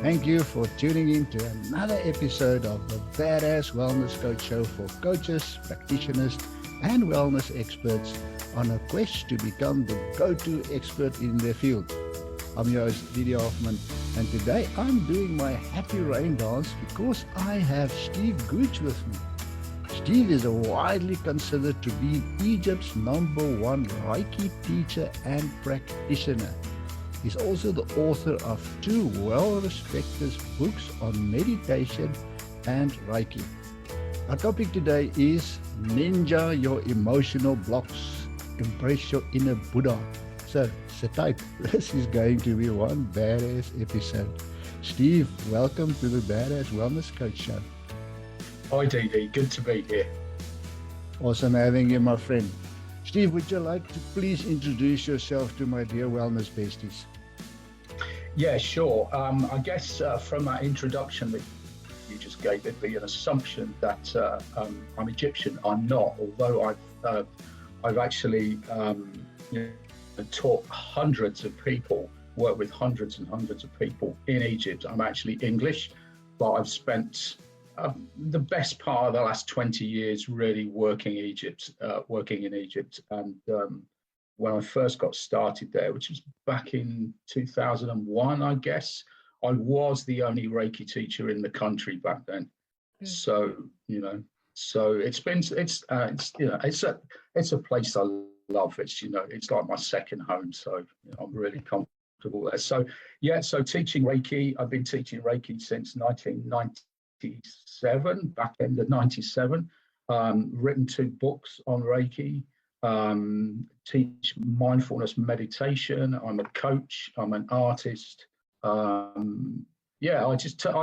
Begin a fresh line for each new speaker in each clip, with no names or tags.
Thank you for tuning in to another episode of the Badass Wellness Coach Show for coaches, practitioners, and wellness experts on a quest to become the go-to expert in their field. I'm your host, Di-Di Hoffman, and today I'm doing my happy rain dance because I have Steve Gooch with me. Steve is widely considered to be Egypt's #1 Reiki teacher and practitioner. He's also the author of 2 well-respected books on meditation and Reiki. Our topic today is Ninja Your Emotional Blocks. Embrace your inner Buddha. So sit tight. This is going to be one badass episode. Steve, welcome to the Badass Wellness Coach Show.
Hi, Di-Di. Good to be here.
Awesome having you, my friend. Steve, would you like to please introduce yourself to my dear wellness besties?
Yeah, sure. I guess from that introduction that you just gave, there'd be an assumption that I'm Egyptian. I'm not, although I've actually taught hundreds of people, worked with hundreds and hundreds of people in Egypt. I'm actually English, but I've spent the best part of the last 20 years really working in Egypt. And when I first got started there, which was back in 2001, I guess, I was the only Reiki teacher in the country back then. So it's a place I love. It's like my second home. So I'm really comfortable there. So teaching Reiki, I've been teaching Reiki since 1997, back end of 97, written 2 books on Reiki, teach mindfulness meditation. I'm a coach, I'm an artist. I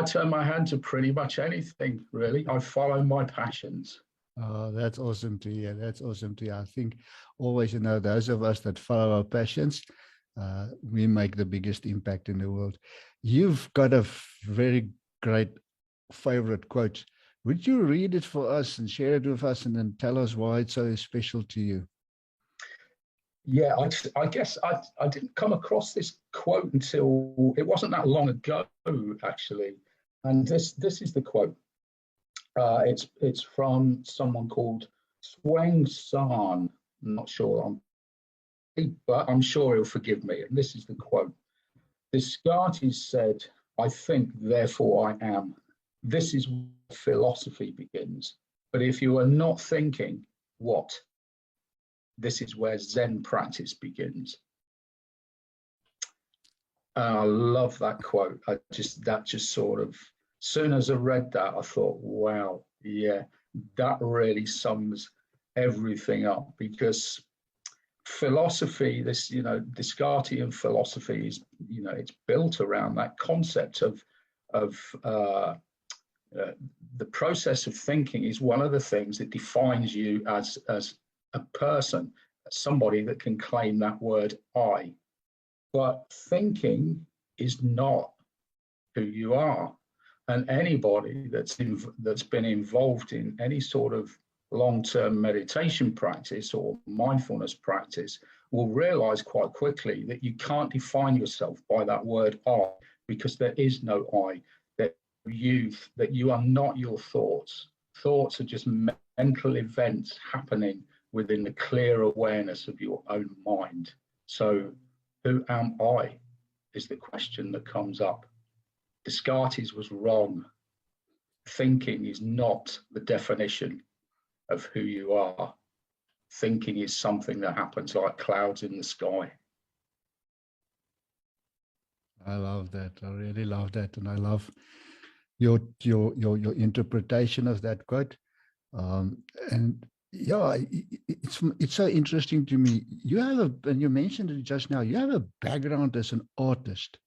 turn my hand to pretty much anything, really. I follow my passions.
Oh, that's awesome to hear. I think always, those of us that follow our passions, we make the biggest impact in the world. You've got a very great favorite quote. Would you read it for us and share it with us and then tell us why it's so special to you?
Yeah, I guess I didn't come across this quote until it wasn't that long ago, actually. And this is the quote. It's from someone called Sweng San. I'm not sure, but I'm sure he'll forgive me. And this is the quote. Descartes said, "I think, therefore I am." This is where philosophy begins. But if you are not thinking, what? This is where Zen practice begins. And I love that quote. That just sort of, as soon as I read that, I thought, wow, yeah, that really sums everything up, because philosophy, Descartes philosophy is, it's built around that concept of the process of thinking is one of the things that defines you as a person, somebody that can claim that word I. But thinking is not who you are. And anybody that's been involved in any sort of long-term meditation practice or mindfulness practice will realize quite quickly that you can't define yourself by that word I, because there is no I. That you are not your thoughts. Thoughts are just mental events happening within the clear awareness of your own mind. So who am I is the question that comes up. Descartes was wrong. Thinking is not the definition of who you are. Thinking is something that happens like clouds in the sky.
I love that. I really love that. And I love your interpretation of that quote. And yeah, it's so interesting to me. And you mentioned it just now, you have a background as an artist.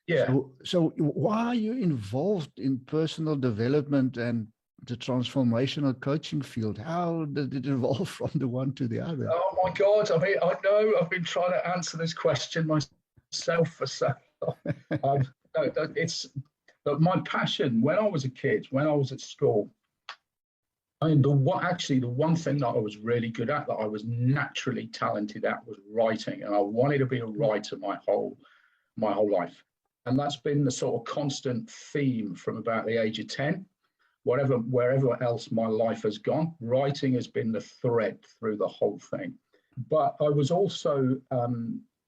Yeah.
So why are you involved in personal development and the transformational coaching field? How did it evolve from the one to the other?
Oh my God. I mean, I know I've been trying to answer this question myself for so long. But my passion, when I was a kid, when I was at school, I mean, the one thing that I was really good at, that I was naturally talented at, was writing, and I wanted to be a writer my whole life. And that's been the sort of constant theme from about the age of 10. Wherever else my life has gone, writing has been the thread through the whole thing. But I was also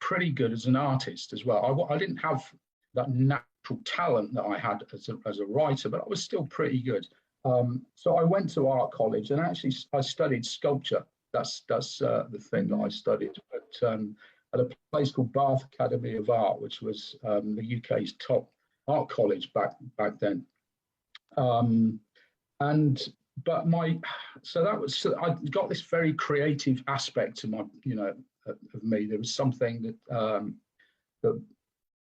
pretty good as an artist as well. I didn't have that natural talent that I had as a writer, but I was still pretty good. So I went to art college, and actually I studied sculpture. That's the thing that I studied. But at a place called Bath Academy of Art, which was the UK's top art college back then. So I got this very creative aspect to my, of me. There was something that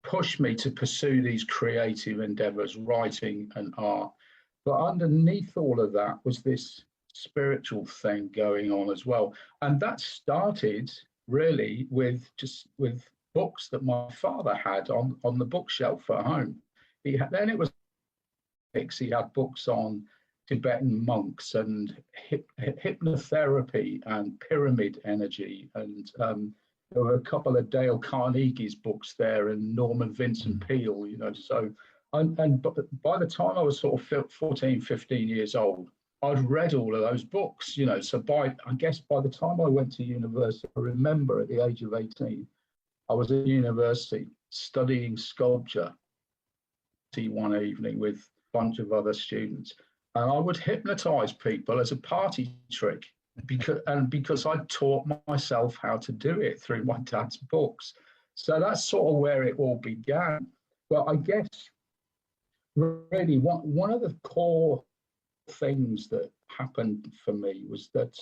pushed me to pursue these creative endeavors, writing and art. But underneath all of that was this spiritual thing going on as well. And that started really with books that my father had on the bookshelf at home. Then it was he had books on Tibetan monks and hypnotherapy and pyramid energy, and there were a couple of Dale Carnegie's books there, and Norman Vincent Peale, so and by the time I was sort of 14, 15 years old, I'd read all of those books, so I guess by the time I went to university, I remember at the age of 18, I was at university studying sculpture one evening with bunch of other students, and I would hypnotize people as a party trick because I taught myself how to do it through my dad's books. So that's sort of where it all began. Well, I guess really one of the core things that happened for me was that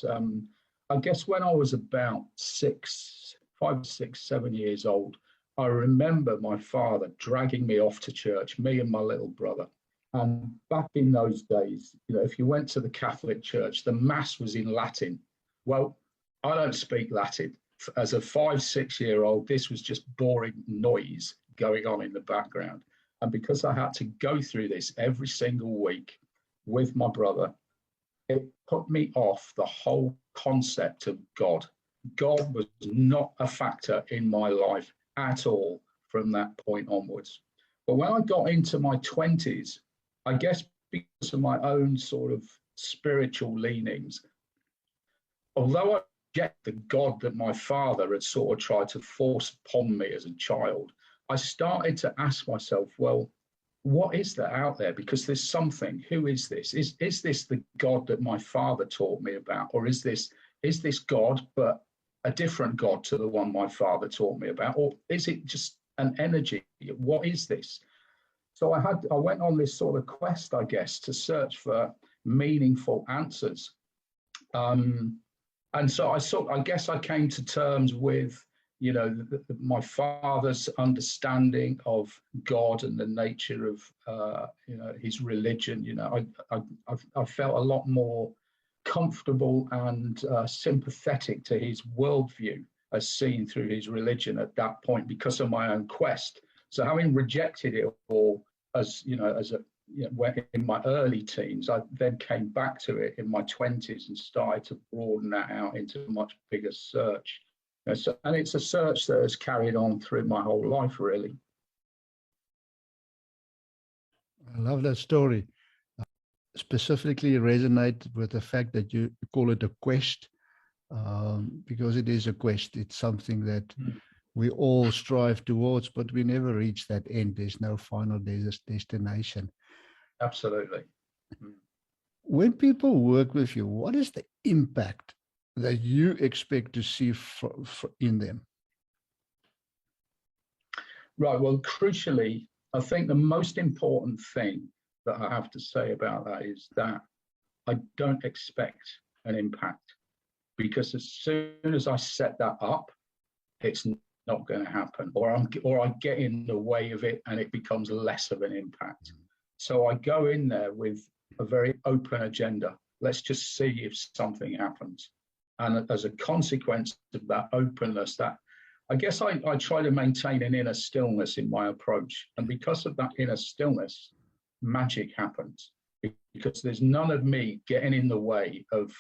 I guess when I was about 5, 6, 7 years old, I remember my father dragging me off to church, me and my little brother. And back in those days, if you went to the Catholic Church, the Mass was in Latin. Well, I don't speak Latin. As a 5, 6-year-old, this was just boring noise going on in the background. And because I had to go through this every single week with my brother, it put me off the whole concept of God. God was not a factor in my life at all from that point onwards. But when I got into my 20s, I guess because of my own sort of spiritual leanings, although I get the God that my father had sort of tried to force upon me as a child, I started to ask myself, well, what is there out there? Because there's something. Who is this? Is this the God that my father taught me about? Or is this God, but a different God to the one my father taught me about? Or is it just an energy? What is this? So I went on this sort of quest, I guess, to search for meaningful answers. And so I guess I came to terms with, my father's understanding of God and the nature of, his religion. I felt a lot more comfortable and sympathetic to his worldview as seen through his religion at that point because of my own quest. So having rejected it all in my early teens, I then came back to it in my 20s and started to broaden that out into a much bigger search. And it's a search that has carried on through my whole life, really.
I love that story. Specifically resonate with the fact that you call it a quest, because it is a quest. It's something that we all strive towards, but we never reach that end. There's no final destination.
Absolutely.
When people work with you, what is the impact that you expect to see in them?
Right. Well, crucially, I think the most important thing that I have to say about that is that I don't expect an impact, because as soon as I set that up, it's not going to happen, or I get in the way of it and it becomes less of an impact. So I go in there with a very open agenda. Let's just see if something happens. And as a consequence of that openness, that I guess I try to maintain an inner stillness in my approach. And because of that inner stillness, magic happens, because there's none of me getting in the way of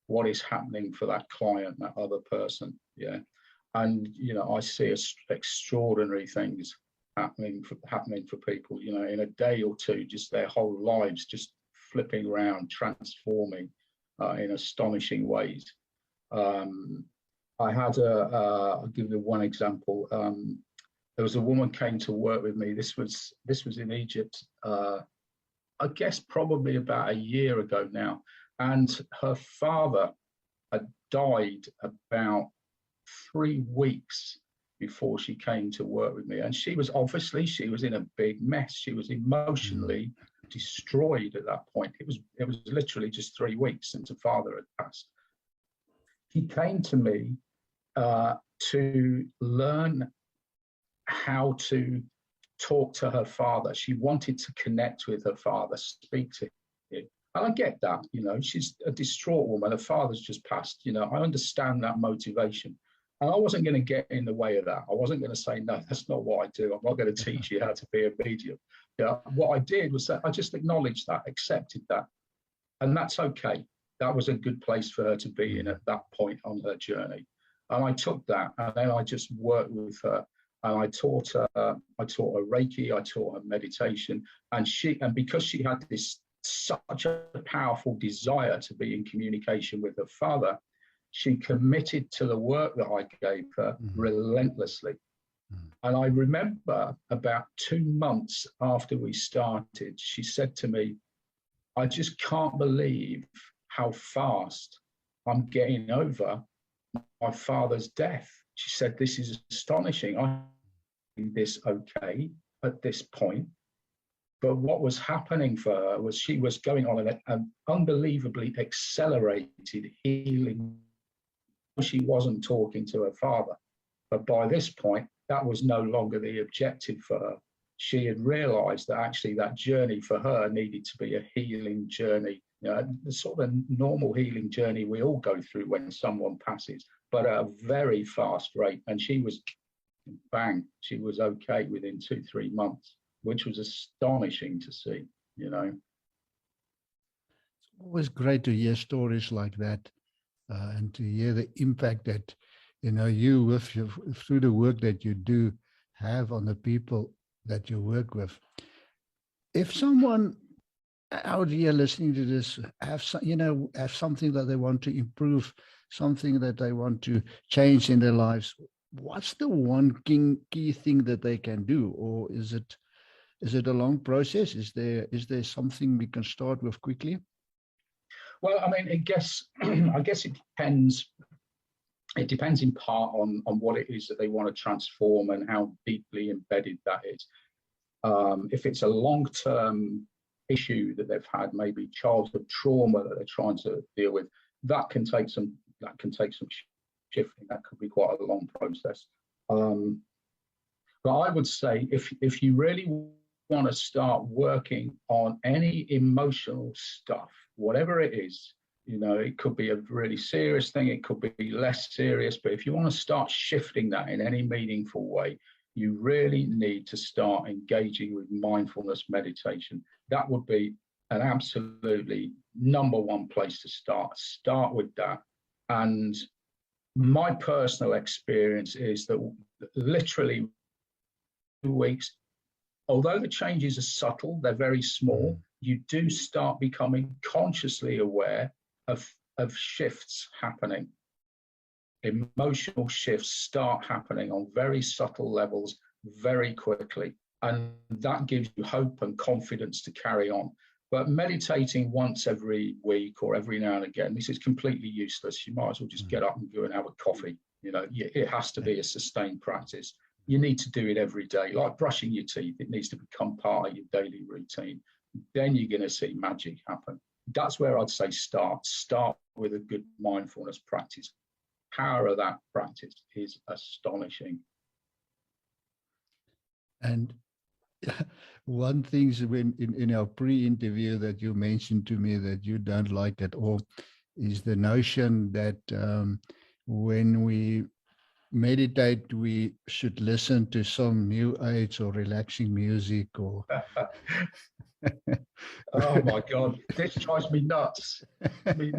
what is happening for that client, that other person. Yeah. And, I see extraordinary things happening for people, you know, in a day or two, just their whole lives just flipping around, transforming in astonishing ways. I had I'll give you one example. There was a woman came to work with me. This was in Egypt. I guess probably about a year ago now, and her father had died about 3 weeks before she came to work with me, and she was in a big mess. She was emotionally destroyed at that point. It was literally just 3 weeks since her father had passed. She came to me to learn how to talk to her father. She wanted to connect with her father, speak to him. And I get that, you know, she's a distraught woman. Her father's just passed, you know, I understand that motivation. And I wasn't going to get in the way of that. I wasn't going to say, no, that's not what I do. I'm not going to teach you how to be a medium. Yeah, what I did was that I just acknowledged that, accepted that. And that's okay. That was a good place for her to be in at that point on her journey. And I took that, and then I just worked with her. And I taught her Reiki, I taught her meditation, and because she had such a powerful desire to be in communication with her father, she committed to the work that I gave her relentlessly. And I remember about 2 months after we started, she said to me, I just can't believe how fast I'm getting over my father's death. She said, this is astonishing. I'm doing this okay at this point. But what was happening for her was she was going on an unbelievably accelerated healing. She wasn't talking to her father. But by this point, that was no longer the objective for her. She had realized that actually that journey for her needed to be a healing journey, you know, the sort of normal healing journey we all go through when someone passes, but at a very fast rate. And she was, bang, she was okay within 2-3 months, which was astonishing to see, you know.
It's always great to hear stories like that, and to hear the impact that, you know, you through the work that you do have on the people that you work with. If someone out here listening to this have something that they want to improve, something that they want to change in their lives, what's the one key thing that they can do? Or is it a long process? Is there something we can start with quickly?
Well, I mean, I guess it depends. It depends in part on what it is that they want to transform and how deeply embedded that is. If it's a long-term issue that they've had, maybe childhood trauma that they're trying to deal with, that can take some shifting. That could be quite a long process. But I would say if you really want to start working on any emotional stuff, whatever it is, you know, it could be a really serious thing, it could be less serious, but if you want to start shifting that in any meaningful way, you really need to start engaging with mindfulness meditation. That would be an absolutely number one place to start. Start with that. And my personal experience is that literally 2 weeks, although the changes are subtle, they're very small, you do start becoming consciously aware of shifts happening. Emotional shifts start happening on very subtle levels very quickly. And that gives you hope and confidence to carry on. But meditating once every week or every now and again, this is completely useless. You might as well just get up and go and have a coffee. You know, it has to be a sustained practice. You need to do it every day, like brushing your teeth. It needs to become part of your daily routine. Then you're going to see magic happen. That's where I'd say start with a good mindfulness practice. Power of that practice is astonishing.
And one thing when in our pre-interview that you mentioned to me that you don't like at all is the notion that when we meditate, we should listen to some new age or relaxing music or
oh my God, this drives me nuts. And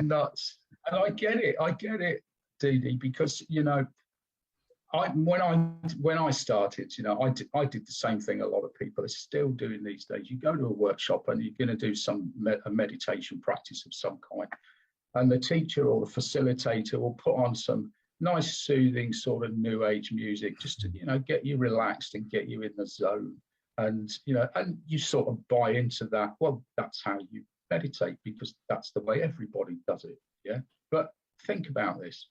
I get it, Di-Di, because, you know, when I started, I did the same thing a lot of people are still doing these days. You go to a workshop and you're going to do a meditation practice of some kind, and the teacher or the facilitator will put on some nice, soothing sort of new age music just to get you relaxed and get you in the zone, and you sort of buy into that. Well, that's how you meditate because that's the way everybody does it. Yeah, but think about this.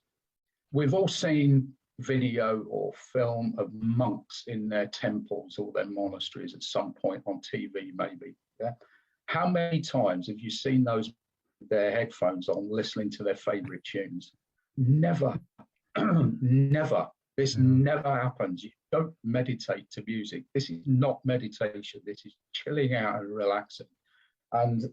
We've all seen video or film of monks in their temples or their monasteries at some point on TV, maybe. Yeah. How many times have you seen those with their headphones on, listening to their favorite tunes? Never, never. This never happens. You don't meditate to music. This is not meditation. This is chilling out and relaxing. And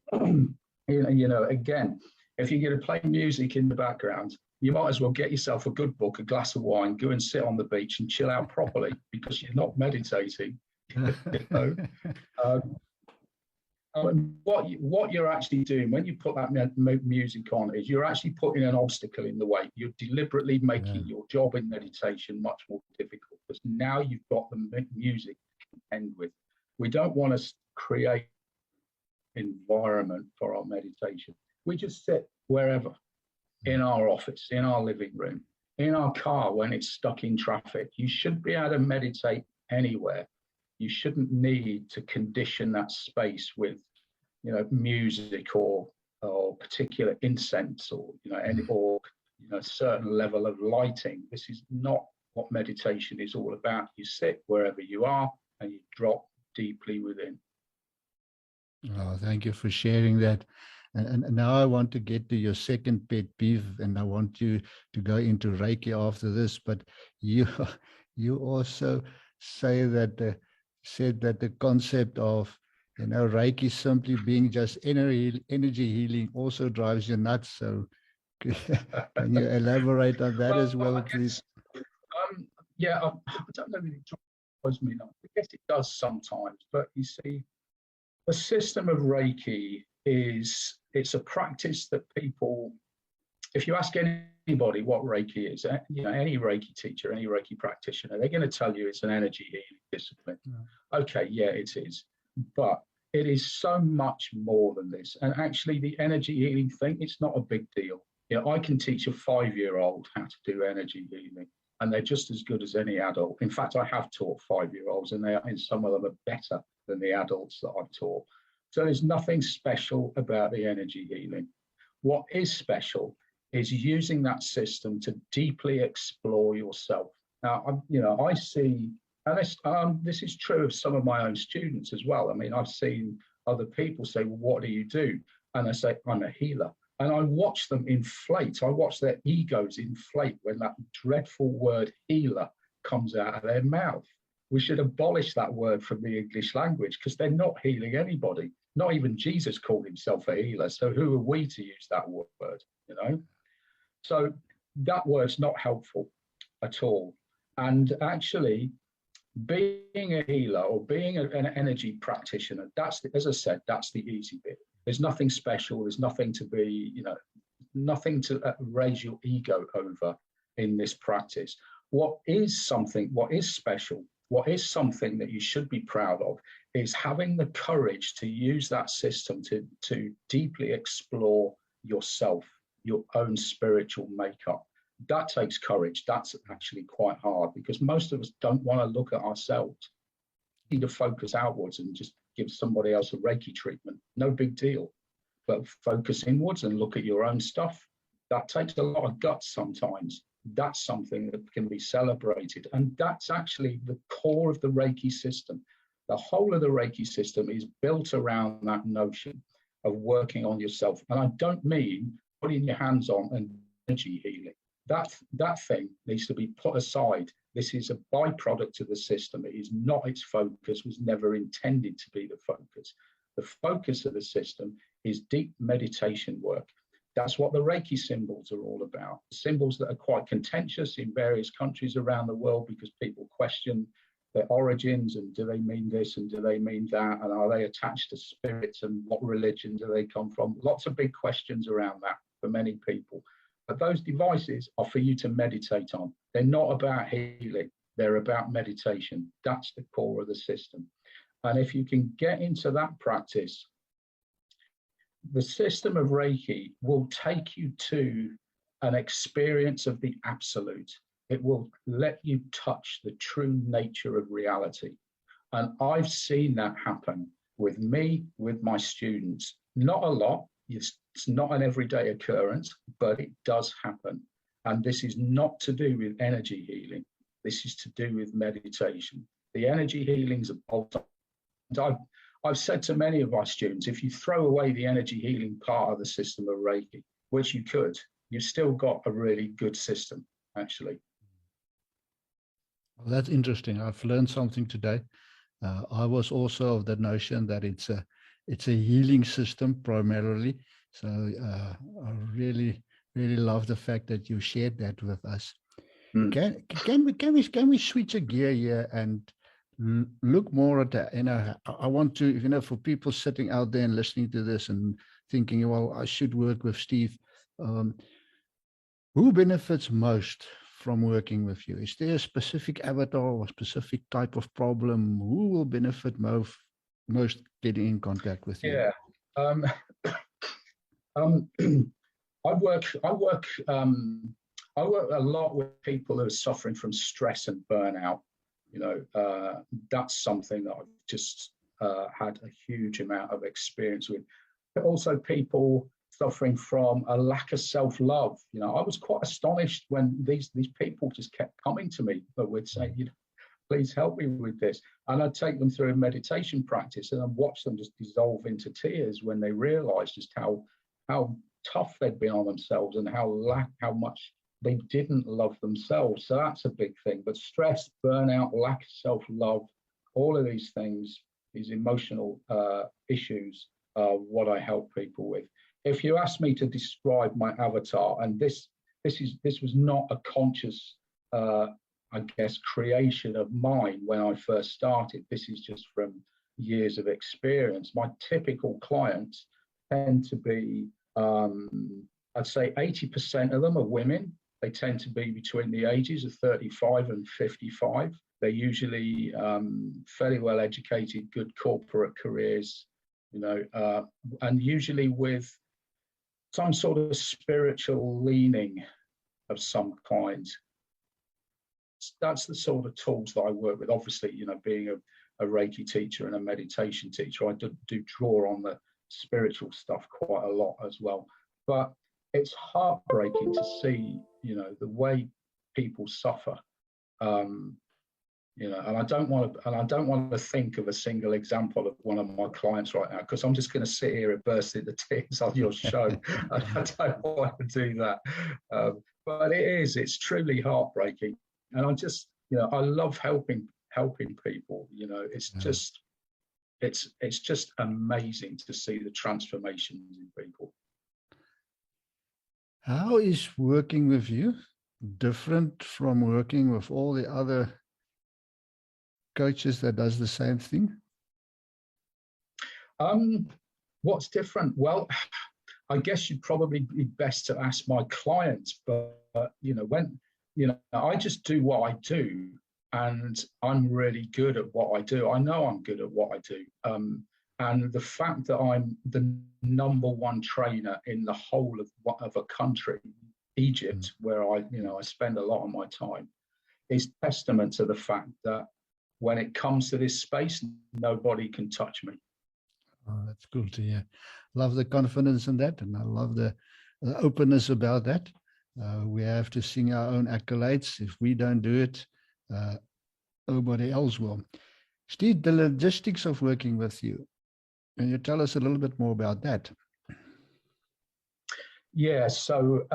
again, if you're going to play music in the background, you might as well get yourself a good book, a glass of wine, go and sit on the beach and chill out properly because you're not meditating. What you're actually doing when you put that music on is you're actually putting an obstacle in the way. You're deliberately making your job in meditation much more difficult because now you've got the music to end with. We don't want to create an environment for our meditation. We just sit wherever. In our office, in our living room, in our car when it's stuck in traffic. You should be able to meditate anywhere. You shouldn't need to condition that space with, music or particular incense or a certain level of lighting. This is not what meditation is all about. You sit wherever you are and you drop deeply within.
Oh, thank you for sharing that. And now I want to get to your second pet peeve, and I want you to go into Reiki after this. But you also said that the concept of Reiki simply being just energy healing also drives you nuts. So can you elaborate on that as well, please?
I don't know if it drives me nuts. I guess it does sometimes. But you see, the system of Reiki it's a practice that people, if you ask anybody what Reiki is, any Reiki teacher, any Reiki practitioner, they're going to tell you it's an energy healing discipline. Yeah. Okay, yeah, it is. But it is so much more than this. And actually the energy healing thing, it's not a big deal. I can teach a 5-year-old how to do energy healing, and they're just as good as any adult. In fact, I have taught 5-year-olds, and some of them are better than the adults that I've taught. So there's nothing special about the energy healing. What is special is using that system to deeply explore yourself. Now, I see, and this is true of some of my own students as well. I mean, I've seen other people say, well, what do you do? And I say, I'm a healer. And I watch them inflate. I watch their egos inflate when that dreadful word healer comes out of their mouth. We should abolish that word from the English language because they're not healing anybody. Not even Jesus called himself a healer. So who are we to use that word, So that word's not helpful at all. And actually, being a healer or being an energy practitioner, as I said, that's the easy bit. There's nothing special. There's nothing to be, nothing to raise your ego over in this practice. What is special, what is something that you should be proud of is having the courage to use that system to deeply explore yourself, your own spiritual makeup. That takes courage. That's actually quite hard because most of us don't want to look at ourselves. We need to focus outwards and just give somebody else a Reiki treatment. No big deal. But focus inwards and look at your own stuff. That takes a lot of guts sometimes. That's something that can be celebrated. And that's actually the core of the Reiki system. The whole of the Reiki system is built around that notion of working on yourself. And I don't mean putting your hands on and energy healing. That thing needs to be put aside. This is a byproduct of the system. It is not its focus, was never intended to be the focus. The focus of the system is deep meditation work. That's what the Reiki symbols are all about. Symbols that are quite contentious in various countries around the world because people question their origins and do they mean this and do they mean that and are they attached to spirits and what religion do they come from? Lots of big questions around that for many people. But those devices are for you to meditate on. They're not about healing. They're about meditation. That's the core of the system. And if you can get into that practice, the system of Reiki will take you to an experience of the absolute. It will let you touch the true nature of reality. And I've seen that happen with me, with my students. Not a lot. It's not an everyday occurrence, but it does happen. And this is not to do with energy healing. This is to do with meditation. The energy healings are bolt on. I've said to many of my students, if you throw away the energy healing part of the system of Reiki, which you could, you've still got a really good system, actually.
Well, that's interesting. I've learned something today. I was also of the notion that it's a healing system primarily. So I really love the fact that you shared that with us. Mm. Can we switch a gear here and look more at that? I want to, for people sitting out there and listening to this and thinking, well, I should work with Steve. Who benefits most from working with you? Is there a specific avatar or specific type of problem? Who will benefit most getting in contact with you?
Yeah. I work a lot with people who are suffering from stress and burnout. That's something that I've just had a huge amount of experience with. But also people suffering from a lack of self-love. I was quite astonished when these people just kept coming to me, but would say, please help me with this. And I'd take them through a meditation practice and I'd watch them just dissolve into tears when they realized just how tough they'd been on themselves and how much they didn't love themselves. So that's a big thing. But stress, burnout, lack of self-love, all of these things, these emotional issues, are what I help people with. If you ask me to describe my avatar, and this was not a conscious, creation of mine when I first started. This is just from years of experience. My typical clients tend to be, I'd say 80% of them are women. They tend to be between the ages of 35 and 55. They're usually fairly well educated, good corporate careers, and usually with some sort of spiritual leaning of some kind. That's the sort of tools that I work with. Obviously, being a Reiki teacher and a meditation teacher, I do draw on the spiritual stuff quite a lot as well. But it's heartbreaking to see, the way people suffer. And I don't want to think of a single example of one of my clients right now, because I'm just going to sit here and burst into tears on your show. I don't want to do that. But it's truly heartbreaking. And I just, I love helping people. It's just amazing to see the transformations in people.
How is working with you different from working with all the other coaches that does the same thing?
What's different? Well, I guess you'd probably be best to ask my clients, but I just do what I do, and I'm really good at what I do. I know I'm good at what I do. And the fact that I'm the #1 trainer in the whole of a country, Egypt, where I spend a lot of my time, is testament to the fact that when it comes to this space, nobody can touch me.
Oh, that's cool to hear. Love the confidence in that, and I love the openness about that. We have to sing our own accolades. If we don't do it, nobody else will. Steve, the logistics of working with you, can you tell us a little bit more about that?
Yeah, so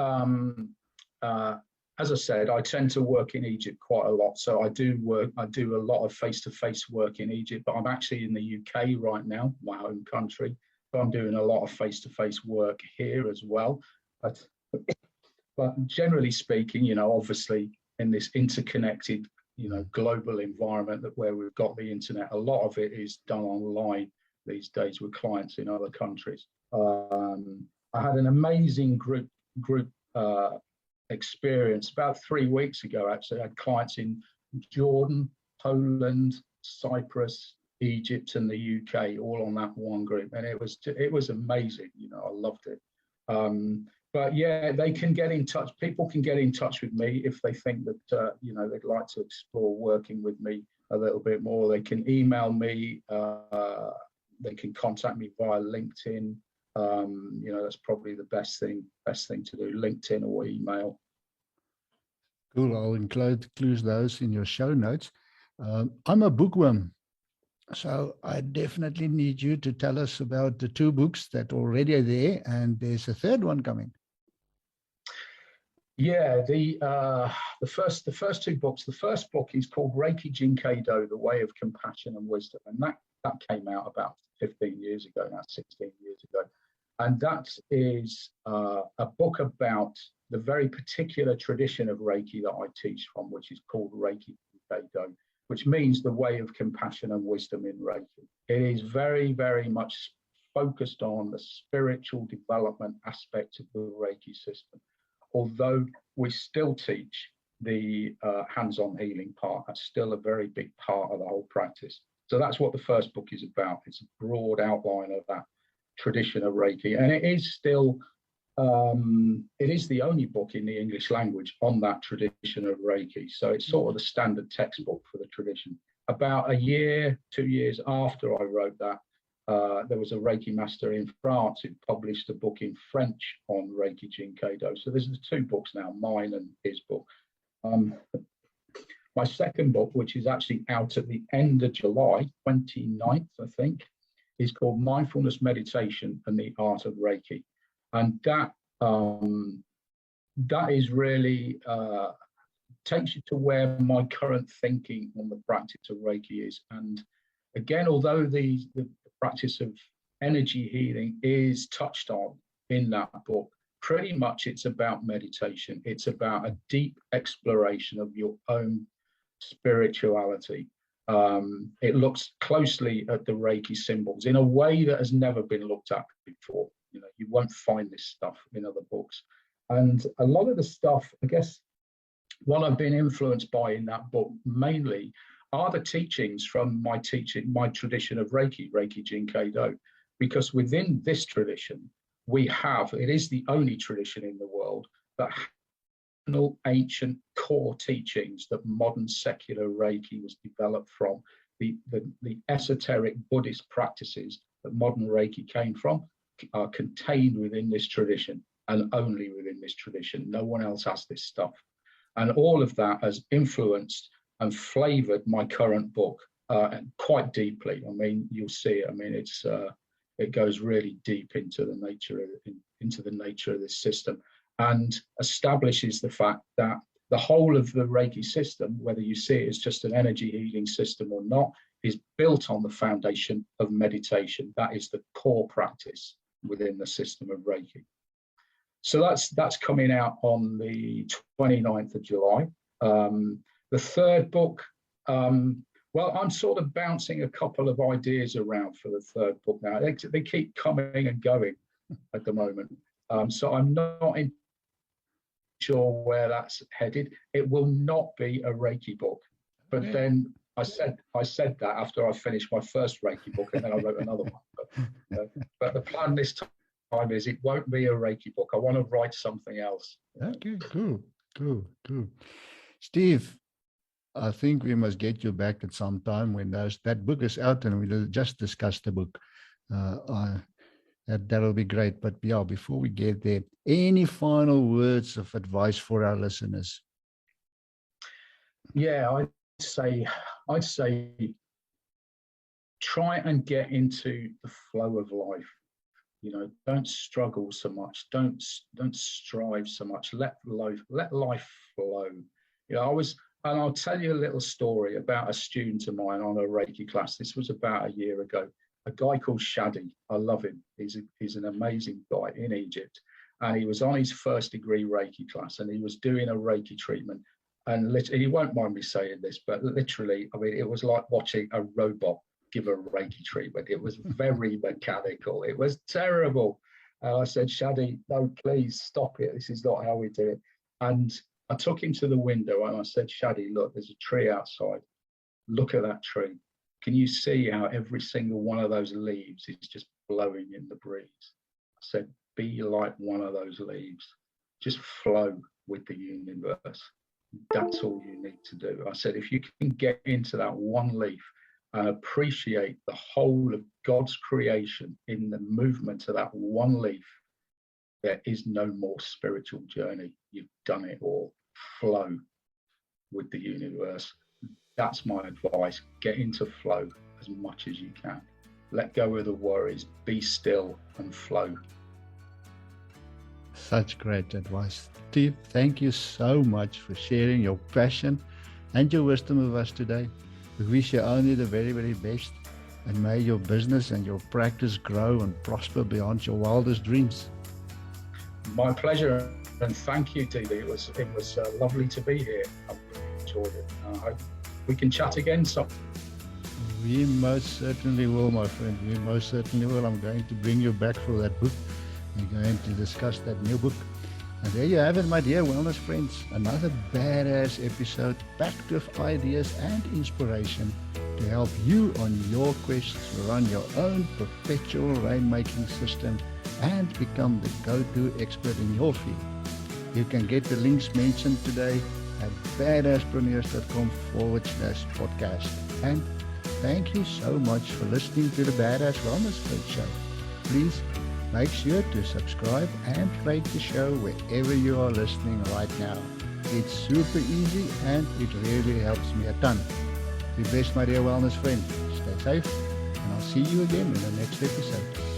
as I said, I tend to work in Egypt quite a lot. So I do a lot of face-to-face work in Egypt, but I'm actually in the UK right now, my home country. So I'm doing a lot of face-to-face work here as well. But generally speaking, obviously in this interconnected, global environment where we've got the internet, a lot of it is done online these days with clients in other countries. I had an amazing group experience. About 3 weeks ago, actually, I had clients in Jordan, Poland, Cyprus, Egypt, and the UK, all on that one group, and it was amazing. You know, I loved it. But yeah, they can get in touch. People can get in touch with me if they think that you know, they'd like to explore working with me a little bit more. They can email me. They can contact me via LinkedIn. You know, that's probably the best thing to do, LinkedIn or email.
Cool. I'll include those in your show notes. I'm a bookworm, so I definitely need you to tell us about the 2 books that already are there, and there's a third one coming.
Yeah, the first 2 books. The first book is called Reiki Jin Kei Do, The Way of Compassion and Wisdom, and that came out about 15 years ago, now 16 years ago. And that is a book about the very particular tradition of Reiki that I teach from, which is called Reiki Jin Kei Do, which means the way of compassion and wisdom in Reiki. It is very, very much focused on the spiritual development aspect of the Reiki system. Although we still teach the hands-on healing part, that's still a very big part of the whole practice. So that's what the first book is about. It's a broad outline of that tradition of Reiki, and it is still it is the only book in the English language on that tradition of Reiki. So it's sort of the standard textbook for the tradition. About 2 years after I wrote that, there was a Reiki master in France who published a book in French on Reiki Jin Kei Do. So there's the 2 books now, mine and his book. My second book, which is actually out at the end of July, 29th, I think, is called Mindfulness, Meditation and the Art of Reiki. And that is really takes you to where my current thinking on the practice of Reiki is. And again, although the practice of energy healing is touched on in that book, pretty much it's about meditation. It's about a deep exploration of your own spirituality. It looks closely at the Reiki symbols in a way that has never been looked at before. You know, you won't find this stuff in other books. And a lot of the stuff, I guess, what I've been influenced by in that book mainly are the teachings from my tradition of Reiki, Reiki Jin Kei Do, because within this tradition, it is the only tradition in the world that ancient core teachings that modern secular Reiki was developed from, the esoteric Buddhist practices that modern Reiki came from, are contained within this tradition and only within this tradition. No one else has this stuff. And all of that has influenced and flavored my current book quite deeply. I mean, you'll see it. I mean, it goes really deep into the nature of this system, and establishes the fact that the whole of the Reiki system, whether you see it as just an energy healing system or not, is built on the foundation of meditation. That is the core practice within the system of Reiki. So that's coming out on the 29th of July. The third book, well, I'm sort of bouncing a couple of ideas around for the third book now. They keep coming and going at the moment. So I'm not sure where that's headed. It will not be a Reiki book. But then I said that after I finished my first Reiki book, and then I wrote another one. But the plan this time is it won't be a Reiki book. I want to write something else.
Okay, cool. Steve, I think we must get you back at some time when that book is out and we'll just discuss the book. That'll be great. But yeah, before we get there, any final words of advice for our listeners?
Yeah, I'd say try and get into the flow of life. You know, don't struggle so much. Don't strive so much. Let life flow. You know, and I'll tell you a little story about a student of mine on a Reiki class. This was about a year ago. A guy called Shadi. I love him. He's an amazing guy in Egypt. And he was on his first degree Reiki class, and he was doing a Reiki treatment. And literally, he won't mind me saying this, but literally, I mean, it was like watching a robot give a Reiki treatment. It was very mechanical. It was terrible. And I said, Shadi, no, please stop it. This is not how we do it. And I took him to the window and I said, Shadi, look, there's a tree outside. Look at that tree. Can you see how every single one of those leaves is just blowing in the breeze? I said, be like one of those leaves. Just flow with the universe. That's all you need to do. I said, if you can get into that one leaf and appreciate the whole of God's creation in the movement of that one leaf, there is no more spiritual journey. You've done it all. Flow with the universe. That's my advice. Get into flow as much as you can. Let go of the worries. Be still and flow.
Such great advice. Steve, thank you so much for sharing your passion and your wisdom with us today. We wish you only the very, very best, and may your business and your practice grow and prosper beyond your wildest dreams.
My pleasure, and thank you, Di-Di. It was lovely to be here. I really enjoyed it. I hope we can chat again sometime.
We most certainly will, my friend. We most certainly will. I'm going to bring you back for that book. We're going to discuss that new book. And there you have it, my dear wellness friends. Another badass episode packed with ideas and inspiration to help you on your quest to run your own perpetual rainmaking system and become the go-to expert in your field. You can get the links mentioned today at badasspreneurs.com/podcast. And thank you so much for listening to the Badass Wellness Coach Show. Please make sure to subscribe and rate the show wherever you are listening right now. It's super easy and it really helps me a ton. Be best, my dear wellness friend. Stay safe, and I'll see you again in the next episode.